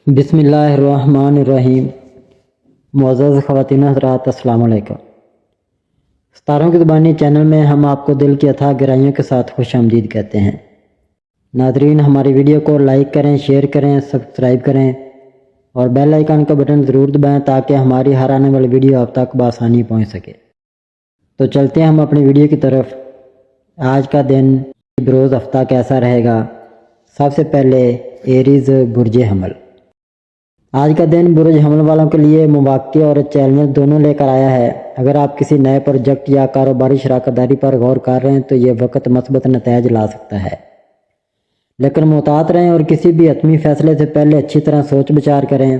بسم اللہ الرحمن الرحیم۔ معزز خواتین حضرات، السلام علیکم۔ ستاروں کی زبانی چینل میں ہم آپ کو دل کی اتھاہ گہرائیوں کے ساتھ خوش آمدید کہتے ہیں۔ ناظرین، ہماری ویڈیو کو لائک کریں، شیئر کریں، سبسکرائب کریں اور بیل آئیکن کا بٹن ضرور دبائیں تاکہ ہماری ہر آنے والی ویڈیو آپ تک بآسانی پہنچ سکے۔ تو چلتے ہیں ہم اپنی ویڈیو کی طرف۔ آج کا دن بروز ہفتہ کیسا رہے گا؟ سب سے پہلے ایریز برج حمل۔ آج کا دن برج حمل والوں کے لیے مواقع اور چیلنج دونوں لے کر آیا ہے۔ اگر آپ کسی نئے پروجیکٹ یا کاروباری شراکت داری پر غور کر رہے ہیں تو یہ وقت مثبت نتائج لا سکتا ہے، لیکن محتاط رہیں اور کسی بھی حتمی فیصلے سے پہلے اچھی طرح سوچ بچار کریں۔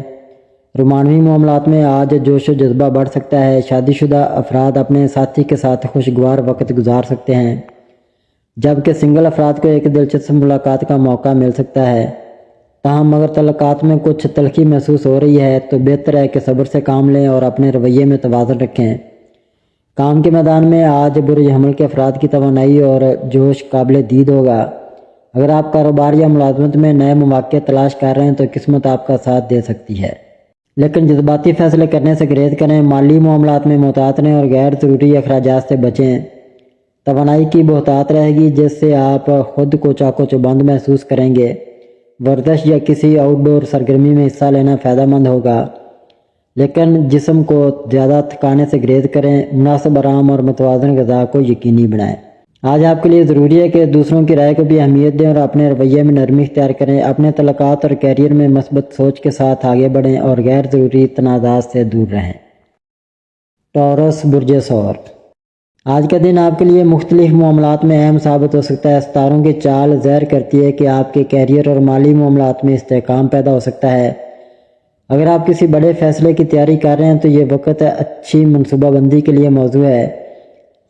رومانوی معاملات میں آج جوش و جذبہ بڑھ سکتا ہے۔ شادی شدہ افراد اپنے ساتھی کے ساتھ خوشگوار وقت گزار سکتے ہیں، جبکہ سنگل افراد کو ایک دلچسپ ملاقات کا موقع مل سکتا ہے۔ تاہم اگر تعلقات میں کچھ تلخی محسوس ہو رہی ہے تو بہتر ہے کہ صبر سے کام لیں اور اپنے رویے میں توازن رکھیں۔ کام کے میدان میں آج برج حمل کے افراد کی توانائی اور جوش قابل دید ہوگا۔ اگر آپ کاروبار یا ملازمت میں نئے مواقع تلاش کر رہے ہیں تو قسمت آپ کا ساتھ دے سکتی ہے، لیکن جذباتی فیصلے کرنے سے گریز کریں۔ مالی معاملات میں محتاط رہیں اور غیر ضروری اخراجات سے بچیں۔ توانائی کی بہتات رہے گی جس سے آپ خود کو چاق و چوبند محسوس کریں گے۔ ورزش یا کسی آؤٹ ڈور سرگرمی میں حصہ لینا فائدہ مند ہوگا، لیکن جسم کو زیادہ تھکانے سے گریز کریں۔ مناسب آرام اور متوازن غذا کو یقینی بنائیں۔ آج آپ کے لیے ضروری ہے کہ دوسروں کی رائے کو بھی اہمیت دیں اور اپنے رویے میں نرمی اختیار کریں۔ اپنے تعلقات اور کیریئر میں مثبت سوچ کے ساتھ آگے بڑھیں اور غیر ضروری تنازعات سے دور رہیں۔ ٹورس برج ثور۔ آج کا دن آپ کے لیے مختلف معاملات میں اہم ثابت ہو سکتا ہے۔ ستاروں کی چال ظاہر کرتی ہے کہ آپ کے کیریئر اور مالی معاملات میں استحکام پیدا ہو سکتا ہے۔ اگر آپ کسی بڑے فیصلے کی تیاری کر رہے ہیں تو یہ وقت اچھی منصوبہ بندی کے لیے موزوں ہے۔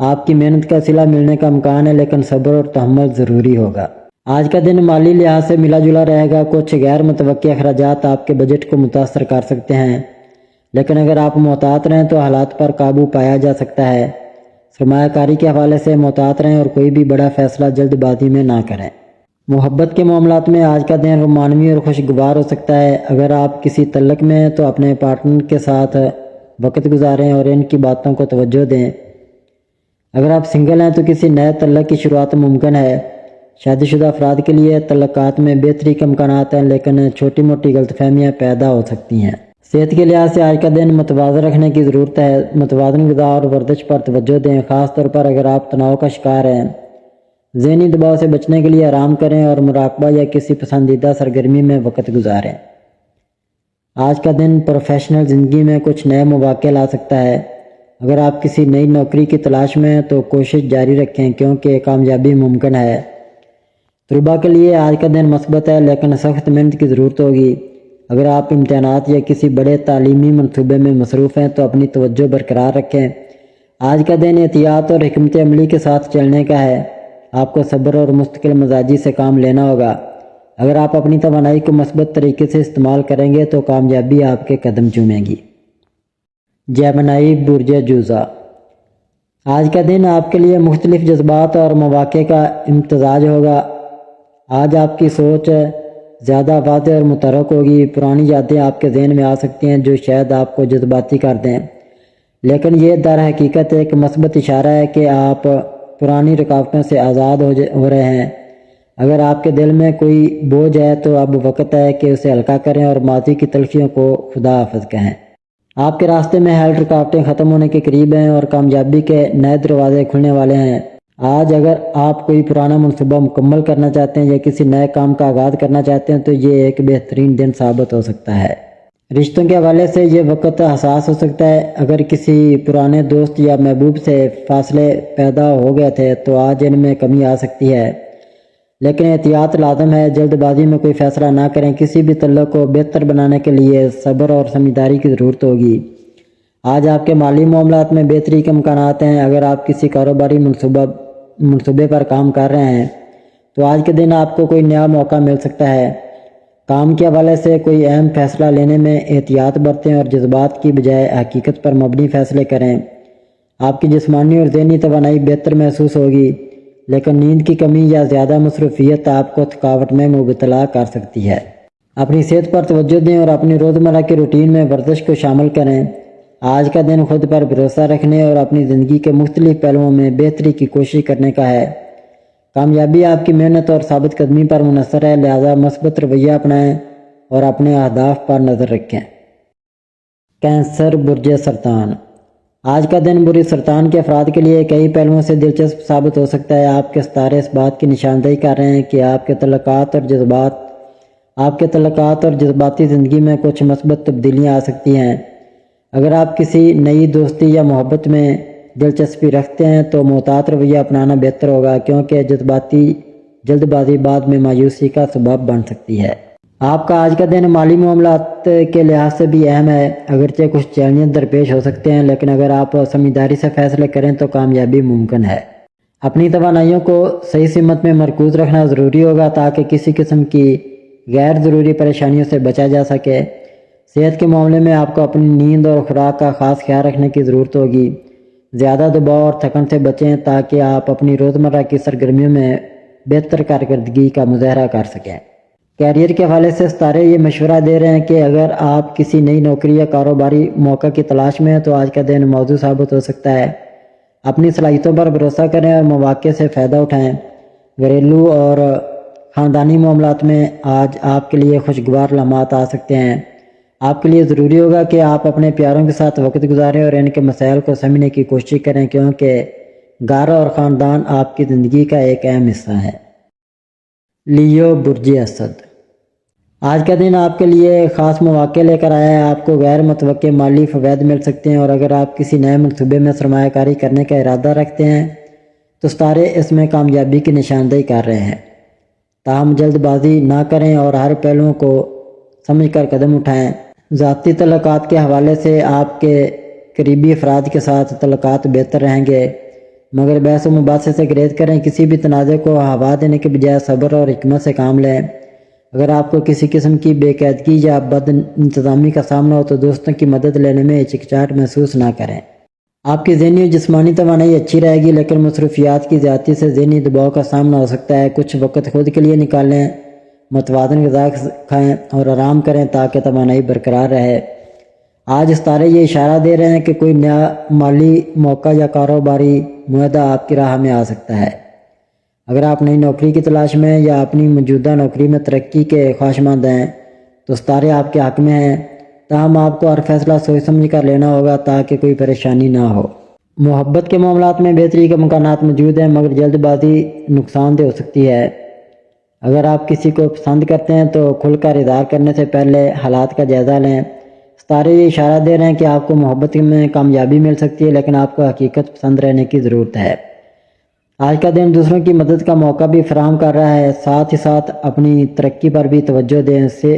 آپ کی محنت کا صلہ ملنے کا امکان ہے، لیکن صبر اور تحمل ضروری ہوگا۔ آج کا دن مالی لحاظ سے ملا جلا رہے گا۔ کچھ غیر متوقع اخراجات آپ کے بجٹ کو متاثر کر سکتے ہیں، لیکن اگر آپ محتاط رہیں تو حالات پر قابو پایا جا سکتا ہے۔ سرمایہ کاری کے حوالے سے محتاط رہیں اور کوئی بھی بڑا فیصلہ جلد بازی میں نہ کریں۔ محبت کے معاملات میں آج کا دن رومانوی اور خوشگوار ہو سکتا ہے۔ اگر آپ کسی تعلق میں ہیں تو اپنے پارٹنر کے ساتھ وقت گزاریں اور ان کی باتوں کو توجہ دیں۔ اگر آپ سنگل ہیں تو کسی نئے تعلق کی شروعات ممکن ہے۔ شادی شدہ افراد کے لیے تعلقات میں بہتری کے امکانات ہیں، لیکن چھوٹی موٹی غلط فہمیاں پیدا ہو سکتی ہیں۔ صحت کے لحاظ سے آج کا دن متوازن رکھنے کی ضرورت ہے۔ متوازن غذا اور ورزش پر توجہ دیں، خاص طور پر اگر آپ تناؤ کا شکار ہیں۔ ذہنی دباؤ سے بچنے کے لیے آرام کریں اور مراقبہ یا کسی پسندیدہ سرگرمی میں وقت گزاریں۔ آج کا دن پروفیشنل زندگی میں کچھ نئے مواقع لا سکتا ہے۔ اگر آپ کسی نئی نوکری کی تلاش میں ہیں تو کوشش جاری رکھیں کیونکہ کامیابی ممکن ہے۔ طلباء کے لیے آج کا دن مثبت ہے، لیکن سخت محنت کی ضرورت ہوگی۔ اگر آپ امتحانات یا کسی بڑے تعلیمی منصوبے میں مصروف ہیں تو اپنی توجہ برقرار رکھیں۔ آج کا دن احتیاط اور حکمت عملی کے ساتھ چلنے کا ہے۔ آپ کو صبر اور مستقل مزاجی سے کام لینا ہوگا۔ اگر آپ اپنی توانائی کو مثبت طریقے سے استعمال کریں گے تو کامیابی آپ کے قدم چومے گی۔ جیمنائی برج جوزا۔ آج کا دن آپ کے لیے مختلف جذبات اور مواقع کا امتزاج ہوگا۔ آج آپ کی سوچ زیادہ واضح اور متحرک ہوگی۔ پرانی یادیں آپ کے ذہن میں آ سکتی ہیں جو شاید آپ کو جذباتی کر دیں، لیکن یہ در حقیقت ایک مثبت اشارہ ہے کہ آپ پرانی رکاوٹوں سے آزاد ہو رہے ہیں۔ اگر آپ کے دل میں کوئی بوجھ ہے تو اب وقت ہے کہ اسے ہلکا کریں اور ماضی کی تلخیوں کو خدا حافظ کہیں۔ آپ کے راستے میں حل رکاوٹیں ختم ہونے کے قریب ہیں اور کامیابی کے نئے دروازے کھلنے والے ہیں۔ آج اگر آپ کوئی پرانا منصوبہ مکمل کرنا چاہتے ہیں یا کسی نئے کام کا آغاز کرنا چاہتے ہیں تو یہ ایک بہترین دن ثابت ہو سکتا ہے۔ رشتوں کے حوالے سے یہ وقت حساس ہو سکتا ہے۔ اگر کسی پرانے دوست یا محبوب سے فاصلے پیدا ہو گئے تھے تو آج ان میں کمی آ سکتی ہے، لیکن احتیاط لازم ہے۔ جلد بازی میں کوئی فیصلہ نہ کریں۔ کسی بھی تعلق کو بہتر بنانے کے لیے صبر اور سمجھداری کی ضرورت ہوگی۔ آج آپ کے مالی معاملات میں بہتری کے امکانات ہیں۔ اگر آپ کسی کاروباری منصوبے پر کام کر رہے ہیں تو آج کے دن آپ کو کوئی نیا موقع مل سکتا ہے۔ کام کے حوالے سے کوئی اہم فیصلہ لینے میں احتیاط برتیں اور جذبات کی بجائے حقیقت پر مبنی فیصلے کریں۔ آپ کی جسمانی اور ذہنی توانائی بہتر محسوس ہوگی، لیکن نیند کی کمی یا زیادہ مصروفیت آپ کو تھکاوٹ میں مبتلا کر سکتی ہے۔ اپنی صحت پر توجہ دیں اور اپنی روزمرہ کی روٹین میں ورزش کو شامل کریں۔ آج کا دن خود پر بھروسہ رکھنے اور اپنی زندگی کے مختلف پہلوؤں میں بہتری کی کوشش کرنے کا ہے۔ کامیابی آپ کی محنت اور ثابت قدمی پر منحصر ہے، لہذا مثبت رویہ اپنائیں اور اپنے اہداف پر نظر رکھیں۔ کینسر برج سرطان۔ آج کا دن برج سرطان کے افراد کے لیے کئی پہلوؤں سے دلچسپ ثابت ہو سکتا ہے۔ آپ کے ستارے اس بات کی نشاندہی کر رہے ہیں کہ آپ کے تعلقات اور جذباتی زندگی میں کچھ مثبت تبدیلیاں آ سکتی ہیں۔ اگر آپ کسی نئی دوستی یا محبت میں دلچسپی رکھتے ہیں تو محتاط رویہ اپنانا بہتر ہوگا، کیونکہ جلد بازی بعد میں مایوسی کا سبب بن سکتی ہے۔ آپ کا آج کا دن مالی معاملات کے لحاظ سے بھی اہم ہے۔ اگرچہ کچھ چیلنجز درپیش ہو سکتے ہیں، لیکن اگر آپ سمجھداری سے فیصلے کریں تو کامیابی ممکن ہے۔ اپنی توانائیوں کو صحیح سمت میں مرکوز رکھنا ضروری ہوگا تاکہ کسی قسم کی غیر ضروری پریشانیوں سے بچا جا سکے۔ صحت کے معاملے میں آپ کو اپنی نیند اور خوراک کا خاص خیال رکھنے کی ضرورت ہوگی۔ زیادہ دباؤ اور تھکن سے بچیں تاکہ آپ اپنی روزمرہ کی سرگرمیوں میں بہتر کارکردگی کا مظاہرہ کر سکیں۔ کیریئر کے حوالے سے ستارے یہ مشورہ دے رہے ہیں کہ اگر آپ کسی نئی نوکری یا کاروباری موقع کی تلاش میں ہیں تو آج کا دن موزوں ثابت ہو سکتا ہے۔ اپنی صلاحیتوں پر بھروسہ کریں اور مواقع سے فائدہ اٹھائیں۔ گھریلو اور خاندانی معاملات میں آج آپ کے لیے خوشگوار لمحات آ سکتے ہیں۔ آپ کے لیے ضروری ہوگا کہ آپ اپنے پیاروں کے ساتھ وقت گزاریں اور ان کے مسائل کو سمجھنے کی کوشش کریں، کیونکہ گھر اور خاندان آپ کی زندگی کا ایک اہم حصہ ہے۔ لیو برج اسد۔ آج کا دن آپ کے لیے خاص مواقع لے کر آیا ہے۔ آپ کو غیر متوقع مالی فوائد مل سکتے ہیں، اور اگر آپ کسی نئے منصوبے میں سرمایہ کاری کرنے کا ارادہ رکھتے ہیں تو ستارے اس میں کامیابی کی نشاندہی کر رہے ہیں۔ تاہم جلد بازی نہ کریں اور ہر پہلو کو سمجھ کر قدم اٹھائیں۔ ذاتی تعلقات کے حوالے سے آپ کے قریبی افراد کے ساتھ تعلقات بہتر رہیں گے، مگر بحث و مباحثے سے گریز کریں۔ کسی بھی تنازع کو ہوا دینے کے بجائے صبر اور حکمت سے کام لیں۔ اگر آپ کو کسی قسم کی بے قاعدگی یا بد انتظامی کا سامنا ہو تو دوستوں کی مدد لینے میں ہچکچاہٹ محسوس نہ کریں۔ آپ کی ذہنی اور جسمانی توانائی اچھی رہے گی، لیکن مصروفیات کی زیادتی سے ذہنی دباؤ کا سامنا ہو سکتا ہے۔ کچھ وقت خود کے لیے نکالیں، متوازن غذا کھائیں اور آرام کریں تاکہ توانائی برقرار رہے۔ آج ستارے یہ اشارہ دے رہے ہیں کہ کوئی نیا مالی موقع یا کاروباری معاہدہ آپ کی راہ میں آ سکتا ہے۔ اگر آپ نئی نوکری کی تلاش میں یا اپنی موجودہ نوکری میں ترقی کے خواہشمند ہیں تو ستارے آپ کے حق میں ہیں، تاہم آپ کو ہر فیصلہ سوچ سمجھ کر لینا ہوگا تاکہ کوئی پریشانی نہ ہو۔ محبت کے معاملات میں بہتری کے امکانات موجود ہیں، مگر جلد بازی نقصان دہ ہو سکتی ہے۔ اگر آپ کسی کو پسند کرتے ہیں تو کھل کر اظہار کرنے سے پہلے حالات کا جائزہ لیں۔ ستارے یہ اشارہ دے رہے ہیں کہ آپ کو محبت میں کامیابی مل سکتی ہے، لیکن آپ کو حقیقت پسند رہنے کی ضرورت ہے۔ آج کا دن دوسروں کی مدد کا موقع بھی فراہم کر رہا ہے، ساتھ ہی ساتھ اپنی ترقی پر بھی توجہ دیں۔ سے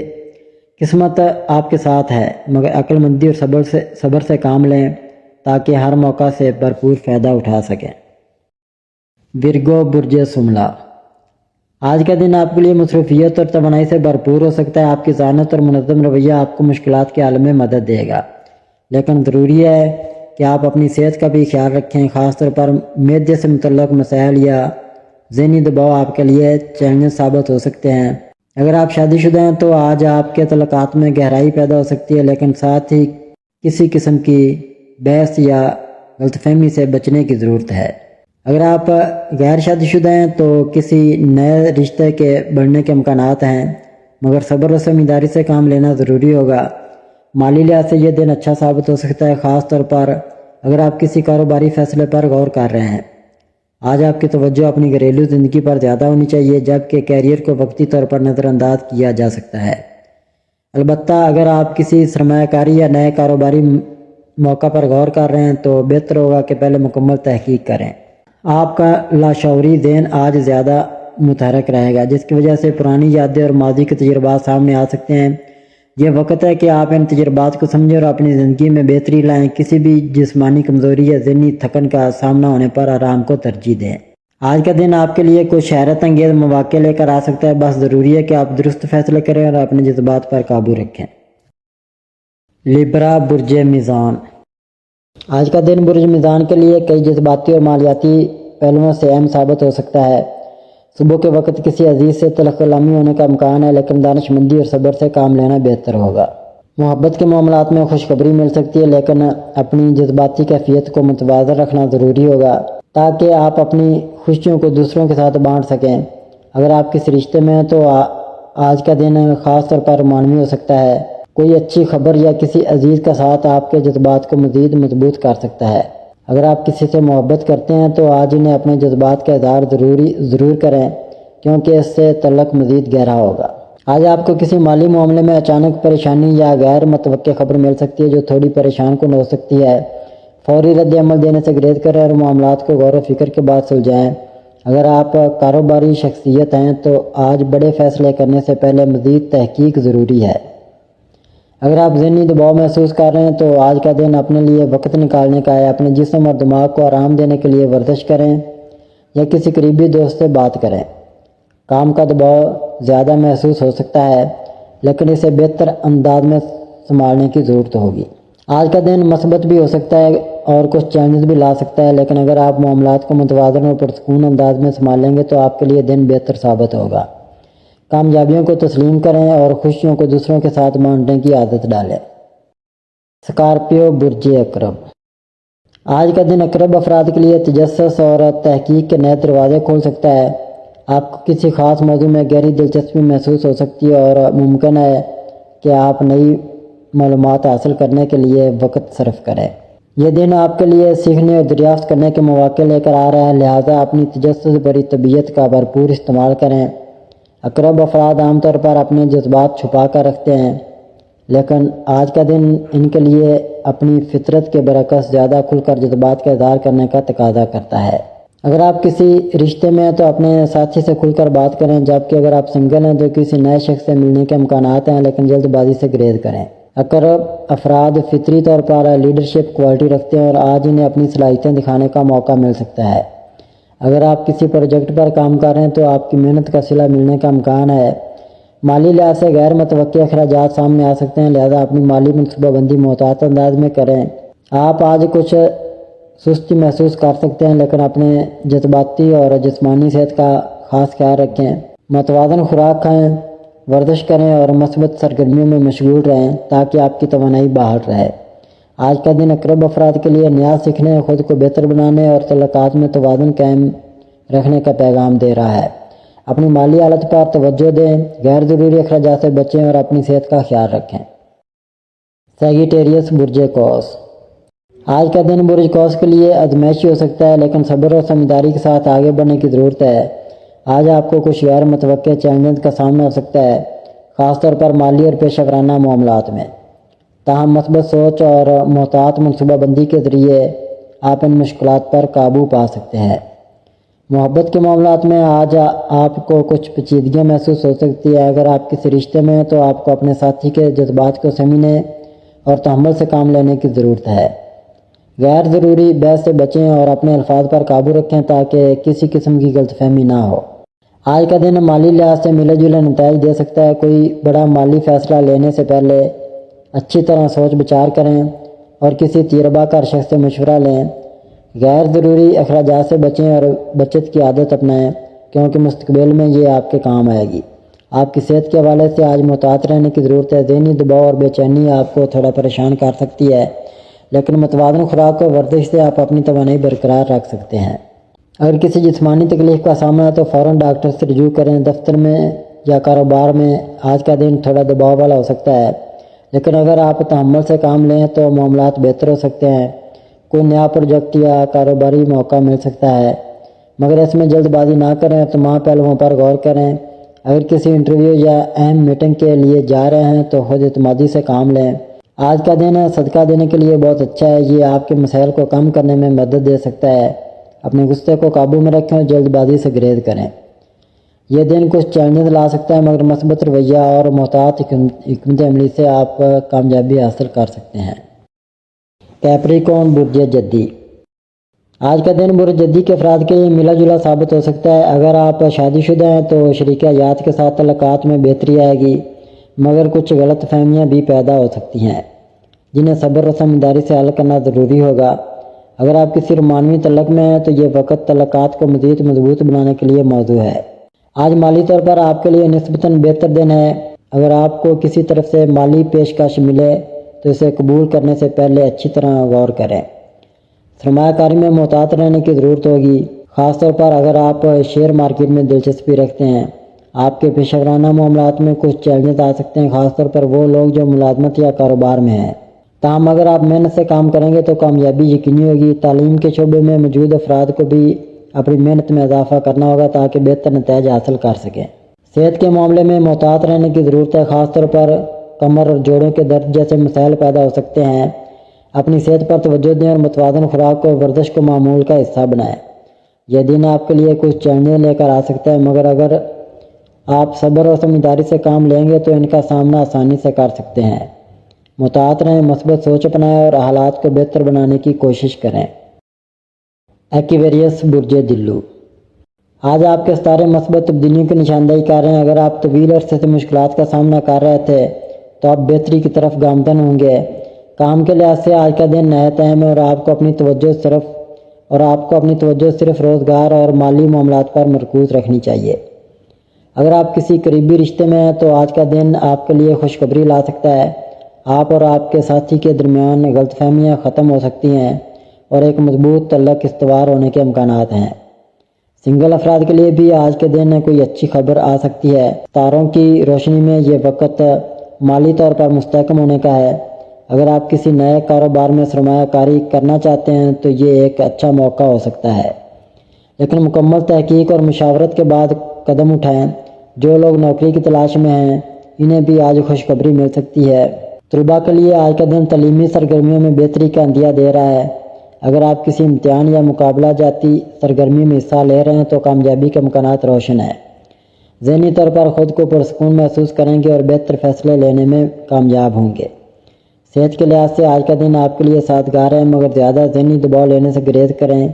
قسمت آپ کے ساتھ ہے، مگر عقل مندی اور صبر سے کام لیں تاکہ ہر موقع سے بھرپور فائدہ اٹھا سکیں۔ ورگو برج شملہ۔ آج کا دن آپ کے لیے مصروفیت اور توانائی سے بھرپور ہو سکتا ہے۔ آپ کی ذہانت اور منظم رویہ آپ کو مشکلات کے حل میں مدد دے گا، لیکن ضروری ہے کہ آپ اپنی صحت کا بھی خیال رکھیں، خاص طور پر معدے سے متعلق مسائل یا ذہنی دباؤ آپ کے لیے چیلنج ثابت ہو سکتے ہیں۔ اگر آپ شادی شدہ ہیں تو آج آپ کے تعلقات میں گہرائی پیدا ہو سکتی ہے، لیکن ساتھ ہی کسی قسم کی بحث یا غلط فہمی سے بچنے کی ضرورت ہے۔ اگر آپ غیر شادی شدہ ہیں تو کسی نئے رشتے کے بڑھنے کے امکانات ہیں، مگر صبر و سمجھداری سے کام لینا ضروری ہوگا۔ مالی لحاظ سے یہ دن اچھا ثابت ہو سکتا ہے، خاص طور پر اگر آپ کسی کاروباری فیصلے پر غور کر رہے ہیں۔ آج آپ کی توجہ اپنی گھریلو زندگی پر زیادہ ہونی چاہیے، جبکہ کیریئر کو وقتی طور پر نظر انداز کیا جا سکتا ہے۔ البتہ اگر آپ کسی سرمایہ کاری یا نئے کاروباری موقع پر غور کر رہے ہیں تو بہتر ہوگا کہ پہلے مکمل تحقیق کریں۔ آپ کا لاشعوری ذہن آج زیادہ متحرک رہے گا، جس کی وجہ سے پرانی یادیں اور ماضی کے تجربات سامنے آ سکتے ہیں۔ یہ وقت ہے کہ آپ ان تجربات کو سمجھیں اور اپنی زندگی میں بہتری لائیں۔ کسی بھی جسمانی کمزوری یا ذہنی تھکن کا سامنا ہونے پر آرام کو ترجیح دیں۔ آج کا دن آپ کے لیے کچھ حیرت انگیز مواقع لے کر آ سکتا ہے، بس ضروری ہے کہ آپ درست فیصلے کریں اور اپنے جذبات پر قابو رکھیں۔ لیبرا برج میزان۔ آج کا دن برج میزان کے لیے کئی جذباتی اور مالیاتی پہلوؤں سے اہم ثابت ہو سکتا ہے۔ صبح کے وقت کسی عزیز سے تلخ کلامی ہونے کا امکان ہے، لیکن دانشمندی اور صبر سے کام لینا بہتر ہوگا۔ محبت کے معاملات میں خوشخبری مل سکتی ہے، لیکن اپنی جذباتی کیفیت کو متوازن رکھنا ضروری ہوگا تاکہ آپ اپنی خوشیوں کو دوسروں کے ساتھ بانٹ سکیں۔ اگر آپ کسی رشتے میں ہیں تو آج کا دن خاص طور پر رومانوی ہو سکتا ہے۔ کوئی اچھی خبر یا کسی عزیز کا ساتھ آپ کے جذبات کو مزید مضبوط کر سکتا ہے۔ اگر آپ کسی سے محبت کرتے ہیں تو آج انہیں اپنے جذبات کا اظہار ضرور کریں، کیونکہ اس سے تعلق مزید گہرا ہوگا۔ آج آپ کو کسی مالی معاملے میں اچانک پریشانی یا غیر متوقع خبر مل سکتی ہے جو تھوڑی پریشان کن ہو سکتی ہے۔ فوری رد عمل دینے سے گریز کریں اور معاملات کو غور و فکر کے بعد سلجھائیں۔ اگر آپ کاروباری شخصیت ہیں تو آج بڑے فیصلے کرنے سے پہلے مزید تحقیق ضروری ہے۔ اگر آپ ذہنی دباؤ محسوس کر رہے ہیں تو آج کا دن اپنے لیے وقت نکالنے کا ہے۔ اپنے جسم اور دماغ کو آرام دینے کے لیے ورزش کریں یا کسی قریبی دوست سے بات کریں۔ کام کا دباؤ زیادہ محسوس ہو سکتا ہے، لیکن اسے بہتر انداز میں سنبھالنے کی ضرورت ہوگی۔ آج کا دن مثبت بھی ہو سکتا ہے اور کچھ چیلنجز بھی لا سکتا ہے، لیکن اگر آپ معاملات کو متوازن اور پرسکون انداز میں سنبھال لیں گے تو آپ کے لیے دن بہتر ثابت ہوگا۔ کامیابیوں کو تسلیم کریں اور خوشیوں کو دوسروں کے ساتھ بانٹنے کی عادت ڈالیں۔ اسکارپیو برج اکرب۔ آج کا دن اکرب افراد کے لیے تجسس اور تحقیق کے نئے دروازے کھول سکتا ہے۔ آپ کو کسی خاص موضوع میں گہری دلچسپی محسوس ہو سکتی ہے اور ممکن ہے کہ آپ نئی معلومات حاصل کرنے کے لیے وقت صرف کریں۔ یہ دن آپ کے لیے سیکھنے اور دریافت کرنے کے مواقع لے کر آ رہا ہے، لہٰذا اپنی تجسس بھری طبیعت کا بھرپور استعمال کریں۔ اکرب افراد عام طور پر اپنے جذبات چھپا کر رکھتے ہیں، لیکن آج کا دن ان کے لیے اپنی فطرت کے برعکس زیادہ کھل کر جذبات کا اظہار کرنے کا تقاضا کرتا ہے۔ اگر آپ کسی رشتے میں ہیں تو اپنے ساتھی سے کھل کر بات کریں، جبکہ اگر آپ سنگل ہیں تو کسی نئے شخص سے ملنے کے امکانات ہیں، لیکن جلد بازی سے گریز کریں۔ اکرب افراد فطری طور پر لیڈرشپ کوالٹی رکھتے ہیں اور آج انہیں اپنی صلاحیتیں دکھانے کا موقع مل سکتا ہے۔ اگر آپ کسی پروجیکٹ پر کام کر رہے ہیں تو آپ کی محنت کا صلہ ملنے کا امکان ہے۔ مالی لحاظ سے غیر متوقع اخراجات سامنے آ سکتے ہیں، لہذا اپنی مالی منصوبہ بندی محتاط انداز میں کریں۔ آپ آج کچھ سستی محسوس کر سکتے ہیں، لیکن اپنے جذباتی اور جسمانی صحت کا خاص خیال رکھیں۔ متوازن خوراک کھائیں، ورزش کریں اور مثبت سرگرمیوں میں مشغول رہیں تاکہ آپ کی توانائی بحال رہے۔ آج کا دن اکرب افراد کے لیے نیا سیکھنے، خود کو بہتر بنانے اور تعلقات میں توازن قائم رکھنے کا پیغام دے رہا ہے۔ اپنی مالی حالت پر توجہ دیں، غیر ضروری اخراجات سے بچیں اور اپنی صحت کا خیال رکھیں۔ سیگیٹیریس برج قوس۔ آج کا دن برج قوس کے لیے آزمائشی ہو سکتا ہے، لیکن صبر اور سمجھداری کے ساتھ آگے بڑھنے کی ضرورت ہے۔ آج آپ کو کچھ غیر متوقع چیلنجز کا سامنا ہو سکتا ہے، خاص طور پر مالی اور پیشہ ورانہ معاملات میں۔ تاہم مثبت سوچ اور محتاط منصوبہ بندی کے ذریعے آپ ان مشکلات پر قابو پا سکتے ہیں۔ محبت کے معاملات میں آج آپ کو کچھ پیچیدگیاں محسوس ہو سکتی ہے۔ اگر آپ کسی رشتے میں ہیں تو آپ کو اپنے ساتھی کے جذبات کو سمجھنے اور تحمل سے کام لینے کی ضرورت ہے۔ غیر ضروری بحث سے بچیں اور اپنے الفاظ پر قابو رکھیں تاکہ کسی قسم کی غلط فہمی نہ ہو۔ آج کا دن مالی لحاظ سے ملے جلے نتائج دے سکتا ہے۔ کوئی بڑا مالی فیصلہ لینے سے پہلے اچھی طرح سوچ بچار کریں اور کسی تجربہ کار شخص سے مشورہ لیں۔ غیر ضروری اخراجات سے بچیں اور بچت کی عادت اپنائیں، کیونکہ مستقبل میں یہ آپ کے کام آئے گی۔ آپ کی صحت کے حوالے سے آج محتاط رہنے کی ضرورت ہے۔ ذہنی دباؤ اور بے چینی آپ کو تھوڑا پریشان کر سکتی ہے، لیکن متوازن خوراک اور ورزش سے آپ اپنی توانائی برقرار رکھ سکتے ہیں۔ اگر کسی جسمانی تکلیف کا سامنا ہے تو فوراً ڈاکٹر سے رجوع کریں۔ دفتر میں یا کاروبار میں آج کا دن تھوڑا دباؤ والا ہو سکتا ہے، لیکن اگر آپ تحمل سے کام لیں تو معاملات بہتر ہو سکتے ہیں۔ کوئی نیا پروجیکٹ یا کاروباری موقع مل سکتا ہے، مگر اس میں جلد بازی نہ کریں، تمام پہلوؤں پر غور کریں۔ اگر کسی انٹرویو یا اہم میٹنگ کے لیے جا رہے ہیں تو خود اعتمادی سے کام لیں۔ آج کا دن صدقہ دینے کے لیے بہت اچھا ہے، یہ آپ کے مسائل کو کم کرنے میں مدد دے سکتا ہے۔ اپنے غصے کو قابو میں رکھیں اور جلد بازی سے گریز کریں۔ یہ دن کچھ چیلنجز لا سکتا ہے، مگر مثبت رویہ اور محتاط حکمت عملی سے آپ کامیابی حاصل کر سکتے ہیں۔ کیپریکون برج جدی۔ آج کا دن برج جدی کے افراد کے لیے ملا جلا ثابت ہو سکتا ہے۔ اگر آپ شادی شدہ ہیں تو شریک حیات کے ساتھ تعلقات میں بہتری آئے گی، مگر کچھ غلط فہمیاں بھی پیدا ہو سکتی ہیں جنہیں صبر اور سمجھداری سے حل کرنا ضروری ہوگا۔ اگر آپ کسی رومانوی تعلق میں ہیں تو یہ وقت تعلقات کو مزید مضبوط بنانے کے لیے موزوں ہے۔ آج مالی طور پر آپ کے لیے نسبتاً بہتر دن ہے۔ اگر آپ کو کسی طرف سے مالی پیشکش ملے تو اسے قبول کرنے سے پہلے اچھی طرح غور کریں۔ سرمایہ کاری میں محتاط رہنے کی ضرورت ہوگی، خاص طور پر اگر آپ شیئر مارکیٹ میں دلچسپی رکھتے ہیں۔ آپ کے پیشہ ورانہ معاملات میں کچھ چیلنجز آ سکتے ہیں، خاص طور پر وہ لوگ جو ملازمت یا کاروبار میں ہیں۔ تاہم اگر آپ محنت سے کام کریں گے تو کامیابی یقینی ہوگی۔ تعلیم کے شعبے میں موجود افراد کو بھی اپنی محنت میں اضافہ کرنا ہوگا تاکہ بہتر نتائج حاصل کر سکیں۔ صحت کے معاملے میں محتاط رہنے کی ضرورت ہے، خاص طور پر کمر اور جوڑوں کے درد جیسے مسائل پیدا ہو سکتے ہیں۔ اپنی صحت پر توجہ دیں اور متوازن خوراک اور ورزش کو معمول کا حصہ بنائیں۔ یہ دن آپ کے لیے کچھ چیلنجز لے کر آ سکتا ہے، مگر اگر آپ صبر اور سمجھداری سے کام لیں گے تو ان کا سامنا آسانی سے کر سکتے ہیں۔ محتاط رہیں، مثبت سوچ اپنائیں اور حالات کو بہتر بنانے کی کوشش کریں۔ ایکویریس برج دلو، آج آپ کے ستارے مثبت تبدیلیوں کی نشاندہی کر رہے ہیں۔ اگر آپ طویل عرصے سے مشکلات کا سامنا کر رہے تھے تو آپ بہتری کی طرف گامزن ہوں گے۔ کام کے لحاظ سے آج کا دن نہایت اہم ہے اور آپ کو اپنی توجہ صرف روزگار اور مالی معاملات پر مرکوز رکھنی چاہیے۔ اگر آپ کسی قریبی رشتے میں ہیں تو آج کا دن آپ کے لیے خوشخبری لا سکتا ہے۔ آپ اور آپ کے ساتھی کے درمیان غلط فہمیاں ختم ہو سکتی ہیں اور ایک مضبوط تعلق استوار ہونے کے امکانات ہیں۔ سنگل افراد کے لیے بھی آج کے دن کوئی اچھی خبر آ سکتی ہے۔ تاروں کی روشنی میں یہ وقت مالی طور پر مستحکم ہونے کا ہے۔ اگر آپ کسی نئے کاروبار میں سرمایہ کاری کرنا چاہتے ہیں تو یہ ایک اچھا موقع ہو سکتا ہے، لیکن مکمل تحقیق اور مشاورت کے بعد قدم اٹھائیں۔ جو لوگ نوکری کی تلاش میں ہیں انہیں بھی آج خوشخبری مل سکتی ہے۔ طلباء کے لیے آج کا دن تعلیمی سرگرمیوں میں بہتری کا عندیہ دے رہا ہے۔ اگر آپ کسی امتحان یا مقابلہ جاتی سرگرمی میں حصہ لے رہے ہیں تو کامیابی کے امکانات روشن ہیں۔ ذہنی طور پر خود کو پرسکون محسوس کریں گے اور بہتر فیصلے لینے میں کامیاب ہوں گے۔ صحت کے لحاظ سے آج کا دن آپ کے لیے سازگار ہے، مگر زیادہ ذہنی دباؤ لینے سے گریز کریں۔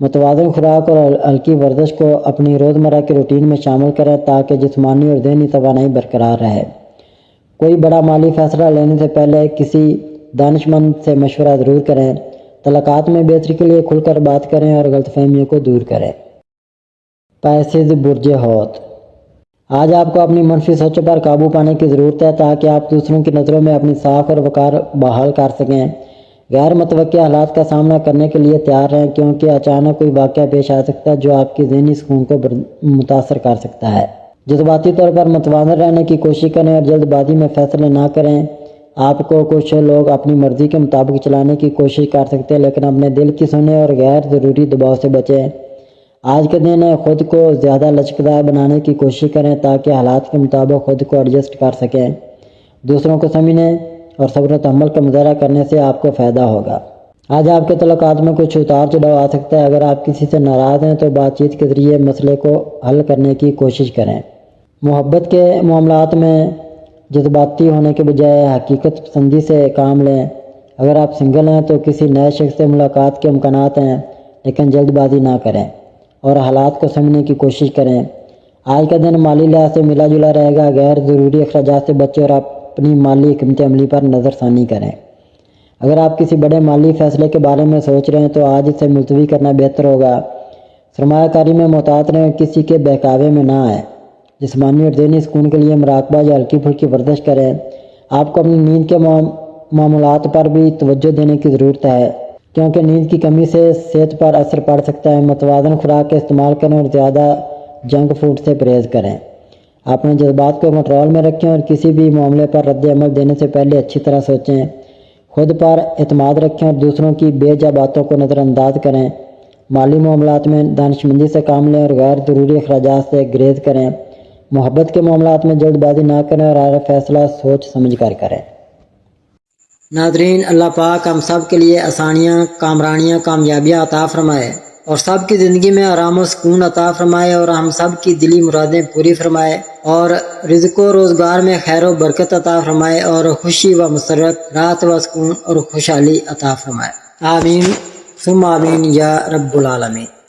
متوازن خوراک اور ہلکی ورزش کو اپنی روزمرہ کے روٹین میں شامل کریں تاکہ جسمانی اور ذہنی توانائی برقرار رہے۔ کوئی بڑا مالی فیصلہ لینے سے پہلے کسی دانش مند سے مشورہ ضرور کریں۔ تعلقات میں بہتری کے لیے کھل کر بات کریں اور غلط فہمیوں کو دور کریں۔ پیسز برج حوت، آج آپ کو اپنی منفی سوچوں پر قابو پانے کی ضرورت ہے تاکہ آپ دوسروں کی نظروں میں اپنی ساکھ اور وقار بحال کر سکیں۔ غیر متوقع حالات کا سامنا کرنے کے لیے تیار رہیں کیونکہ اچانک کوئی واقعہ پیش آ سکتا ہے جو آپ کی ذہنی سکون کو متاثر کر سکتا ہے۔ جذباتی طور پر متوازن رہنے کی کوشش کریں اور جلد بازی میں فیصلے نہ کریں۔ آپ کو کچھ لوگ اپنی مرضی کے مطابق چلانے کی کوشش کر سکتے ہیں، لیکن اپنے دل کی سنیں اور غیر ضروری دباؤ سے بچیں۔ آج کے دن خود کو زیادہ لچکدار بنانے کی کوشش کریں تاکہ حالات کے مطابق خود کو ایڈجسٹ کر سکیں۔ دوسروں کو سمجھنے اور صبر و تحمل کا مظاہرہ کرنے سے آپ کو فائدہ ہوگا۔ آج آپ کے تعلقات میں کچھ اتار چڑھاؤ آ سکتا ہے۔ اگر آپ کسی سے ناراض ہیں تو بات چیت کے ذریعے مسئلے کو حل کرنے کی کوشش کریں۔ محبت کے معاملات میں جذباتی ہونے کے بجائے حقیقت پسندی سے کام لیں۔ اگر آپ سنگل ہیں تو کسی نئے شخص سے ملاقات کے امکانات ہیں، لیکن جلد بازی نہ کریں اور حالات کو سمجھنے کی کوشش کریں۔ آج کا دن مالی لحاظ سے ملا جلا رہے گا۔ غیر ضروری اخراجات سے بچیں اور اپنی مالی حکمت عملی پر نظر ثانی کریں۔ اگر آپ کسی بڑے مالی فیصلے کے بارے میں سوچ رہے ہیں تو آج اسے ملتوی کرنا بہتر ہوگا۔ سرمایہ کاری میں محتاط رہیں اور کسی کے بہکاوے میں نہ آئیں۔ جسمانی اور ذہنی سکون کے لیے مراقبہ یا ہلکی پھلکی ورزش کریں۔ آپ کو اپنی نیند کے معاملات پر بھی توجہ دینے کی ضرورت ہے کیونکہ نیند کی کمی سے صحت پر اثر پڑ سکتا ہے۔ متوازن خوراک کا استعمال کریں اور زیادہ جنک فوڈ سے پرہیز کریں۔ اپنے جذبات کو کنٹرول میں رکھیں اور کسی بھی معاملے پر رد عمل دینے سے پہلے اچھی طرح سوچیں۔ خود پر اعتماد رکھیں اور دوسروں کی بے جا باتوں کو نظر انداز کریں۔ مالی معاملات میں دانشمندی سے کام لیں اور غیر ضروری اخراجات سے گریز کریں۔ محبت کے معاملات میں جلد بازی نہ کریں اور ہر فیصلہ سوچ سمجھ کر کریں۔ ناظرین، اللہ پاک ہم سب کے لیے آسانیاں، کامرانیاں، کامیابیاں عطا فرمائے اور سب کی زندگی میں آرام و سکون عطا فرمائے اور ہم سب کی دلی مرادیں پوری فرمائے اور رزق و روزگار میں خیر و برکت عطا فرمائے اور خوشی و مسرت، راحت و سکون اور خوشحالی عطا فرمائے۔ آمین ثم آمین یا رب العالمین۔